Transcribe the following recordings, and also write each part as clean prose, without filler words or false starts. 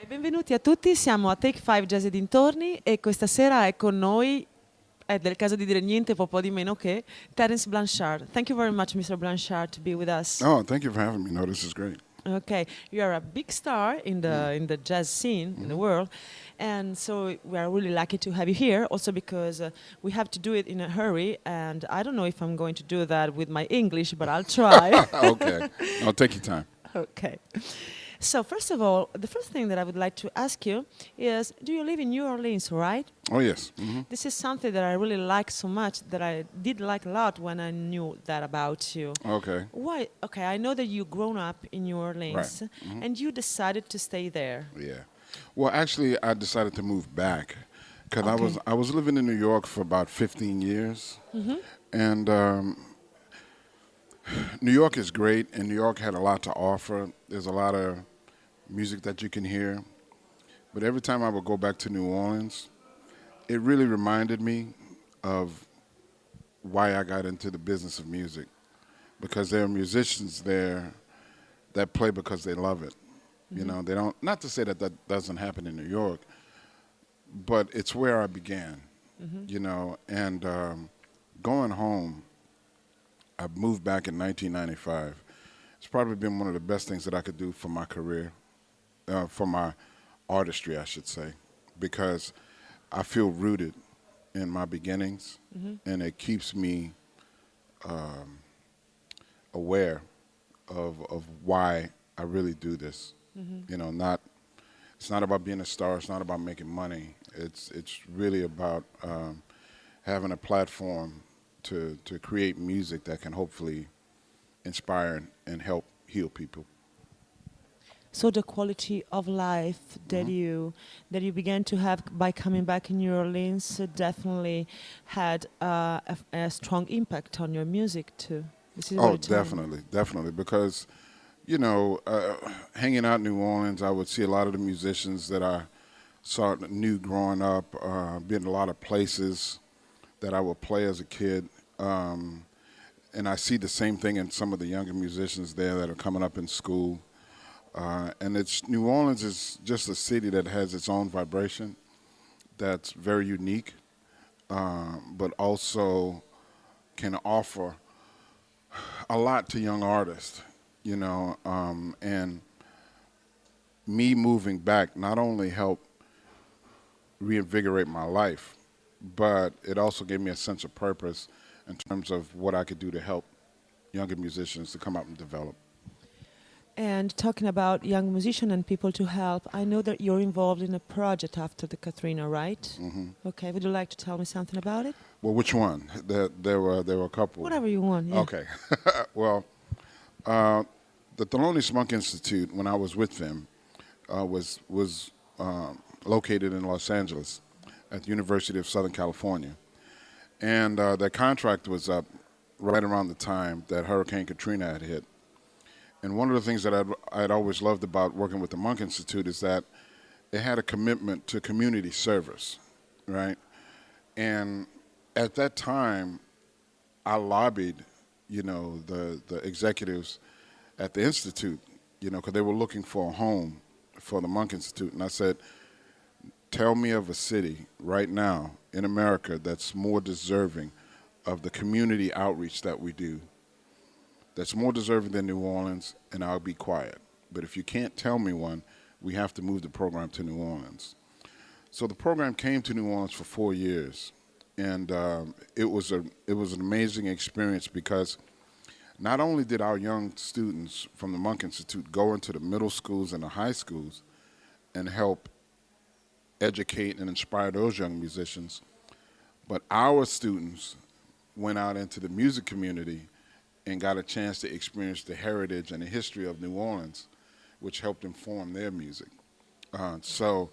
Benvenuti a tutti, siamo a Take 5 Jazz e dintorni e questa sera è con noi, è del caso di dire niente po' di meno che, Terence Blanchard. Thank you very much, Mr. Blanchard, to be with us. Oh, thank you for having me. No, this is great. Okay, you are a big star in the jazz scene in the world, and so we are really lucky to have you here. Also because we have to do it in a hurry, and I don't know if I'm going to do that with my English, but I'll try. Okay. I'll take your time. Okay. So first of all, the first thing that I would like to ask you is, do you live in New Orleans, right? Oh, yes. This is something that I really like so much, that I did like a lot when I knew that about you. Okay. Why? Okay, I know that you grown up in New Orleans, Right. and you decided to stay there. Yeah. Well, actually, I decided to move back because Okay. I was living in New York for about 15 years, and New York is great, and New York had a lot to offer. There's a lot of music that you can hear, but every time I would go back to New Orleans, it really reminded me of why I got into the business of music, because there are musicians there that play because they love it. You know, they don't, not to say that that doesn't happen in New York, but it's where I began, you know, and going home, I moved back in 1995. It's probably been one of the best things that I could do for my career, for my artistry, I should say, because I feel rooted in my beginnings, and it keeps me aware of why I really do this. You know, it's not about being a star. It's not about making money. It's really about having a platform to create music that can hopefully inspire and help heal people. So the quality of life that you began to have by coming back in New Orleans definitely had a strong impact on your music too. This is what Oh, you're telling me. definitely, definitely, because you know, hanging out in New Orleans, I would see a lot of the musicians that I knew growing up, been in a lot of places that I would play as a kid. And I see the same thing in some of the younger musicians there that are coming up in school. And New Orleans is just a city that has its own vibration that's very unique, but also can offer a lot to young artists, you know. And me moving back not only helped reinvigorate my life, but it also gave me a sense of purpose in terms of what I could do to help younger musicians to come out and develop. And talking about young musicians and people to help, I know that you're involved in a project after the Katrina, right? Okay, would you like to tell me something about it? Well, which one? There were a couple. Whatever you want. Yeah. Okay. Well, the Thelonious Monk Institute, when I was with them, was located in Los Angeles at the University of Southern California. And their contract was up right around the time that Hurricane Katrina had hit. And one of the things that I'd always loved about working with the Monk Institute is that it had a commitment to community service, right? And at that time, I lobbied, you know, the executives at the Institute, you know, because they were looking for a home for the Monk Institute. And I said, tell me of a city right now in America that's more deserving of the community outreach that we do, that's more deserving than New Orleans, and I'll be quiet. But if you can't tell me one, we have to move the program to New Orleans. So the program came to New Orleans for 4 years, and it was an amazing experience because not only did our young students from the Monk Institute go into the middle schools and the high schools and help educate and inspire those young musicians, but our students went out into the music community and got a chance to experience the heritage and the history of New Orleans, which helped inform their music. So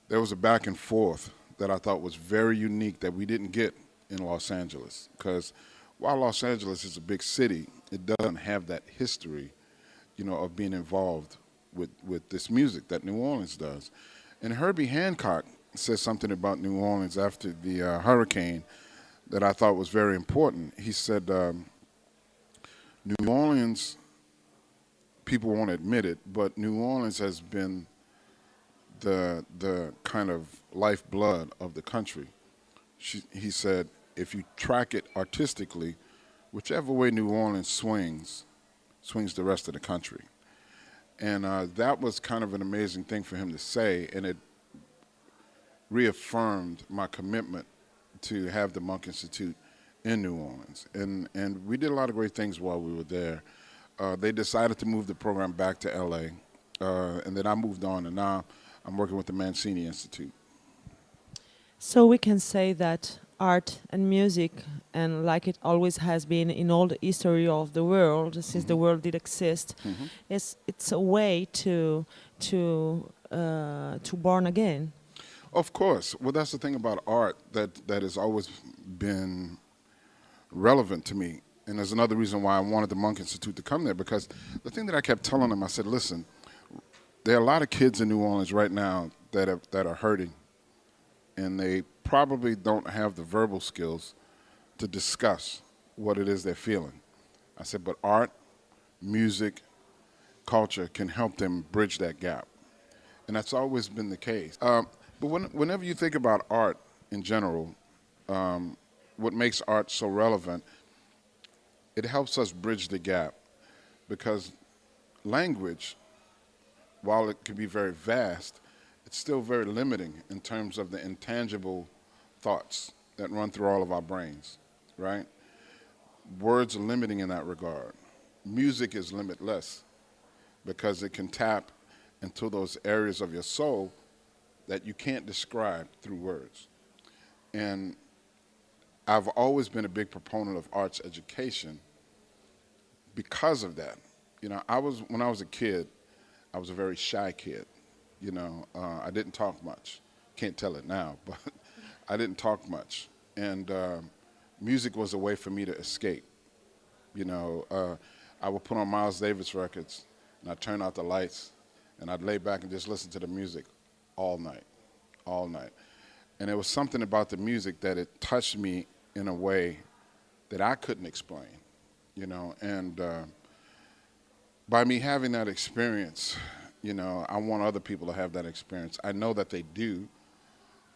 there was a back and forth that I thought was very unique that we didn't get in Los Angeles, because while Los Angeles is a big city, it doesn't have that history, you know, of being involved with this music that New Orleans does. And Herbie Hancock said something about New Orleans after the hurricane that I thought was very important. He said, New Orleans, people won't admit it, but New Orleans has been the kind of lifeblood of the country. He said, if you track it artistically, whichever way New Orleans swings the rest of the country. And that was kind of an amazing thing for him to say, and it reaffirmed my commitment to have the Monk Institute in New Orleans. And we did a lot of great things while we were there. They decided to move the program back to LA, and then I moved on, and now I'm working with the Mancini Institute. So we can say that art and music, and like it always has been in all the history of the world since the world did exist, it's a way to born again. Of course. Well, that's the thing about art that has always been relevant to me. And there's another reason why I wanted the Monk Institute to come there, because the thing that I kept telling them, I said, listen, there are a lot of kids in New Orleans right now that are hurting, and they probably don't have the verbal skills to discuss what it is they're feeling. I said, but art, music, culture can help them bridge that gap. And that's always been the case. But whenever you think about art in general, what makes art so relevant, it helps us bridge the gap, because language, while it can be very vast, it's still very limiting in terms of the intangible thoughts that run through all of our brains, right? Words are limiting in that regard. Music is limitless because it can tap into those areas of your soul that you can't describe through words. And I've always been a big proponent of arts education because of that. You know, when I was a kid, I was a very shy kid. You know, I didn't talk much. Can't tell it now, but I didn't talk much. And music was a way for me to escape. You know, I would put on Miles Davis records, and I'd turn out the lights, and I'd lay back and just listen to the music all night. And there was something about the music that it touched me in a way that I couldn't explain, you know. And by me having that experience, you know, I want other people to have that experience. I know that they do.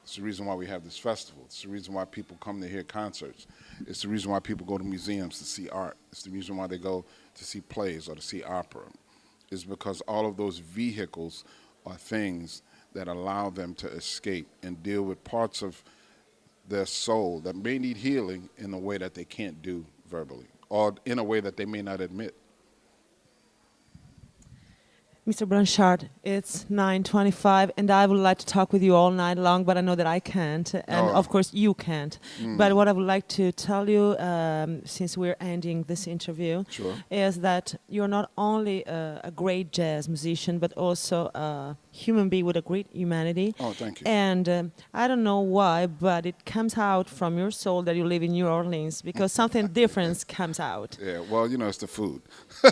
It's the reason why we have this festival. It's the reason why people come to hear concerts. It's the reason why people go to museums to see art. It's the reason why they go to see plays or to see opera. It's because all of those vehicles are things that allow them to escape and deal with parts of their soul that may need healing in a way that they can't do verbally, or in a way that they may not admit. Mr. Blanchard, it's 9:25, and I would like to talk with you all night long, but I know that I can't, and of course you can't. But what I would like to tell you, since we're ending this interview, is that you're not only a great jazz musician, but also a human being with a great humanity. Oh, thank you. And I don't know why, but it comes out from your soul that you live in New Orleans, because something different comes out. Yeah, well, you know, it's the food.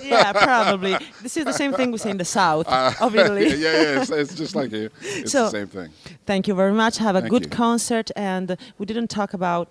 Yeah, probably. This is the same thing we say in the South of Italy. Yeah, it's just like here. It's the same thing. Thank you very much. Have a Thank good you. concert. And we didn't talk about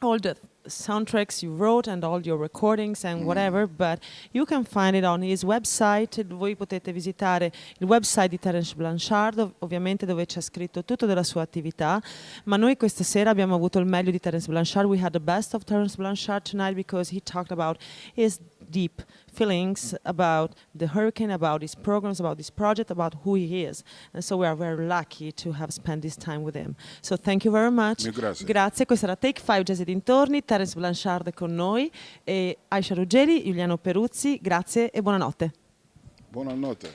all the soundtracks you wrote and all your recordings and whatever, but you can find it on his website. Voi potete visitare il website di Terence Blanchard, ovviamente, dove c'è scritto tutto della sua attività. Ma noi questa sera abbiamo avuto il meglio di Terence Blanchard. We had the best of Terence Blanchard tonight because he talked about his deep feelings about the hurricane, about his programs, about this project, about who he is. And so we are very lucky to have spent this time with him. So thank you very much. Grazie. Questa era Take 5 Jazz e dintorni. Terence Blanchard con noi e Aisha Ruggieri, Giuliano Peruzzi. Grazie e buonanotte. Buonanotte.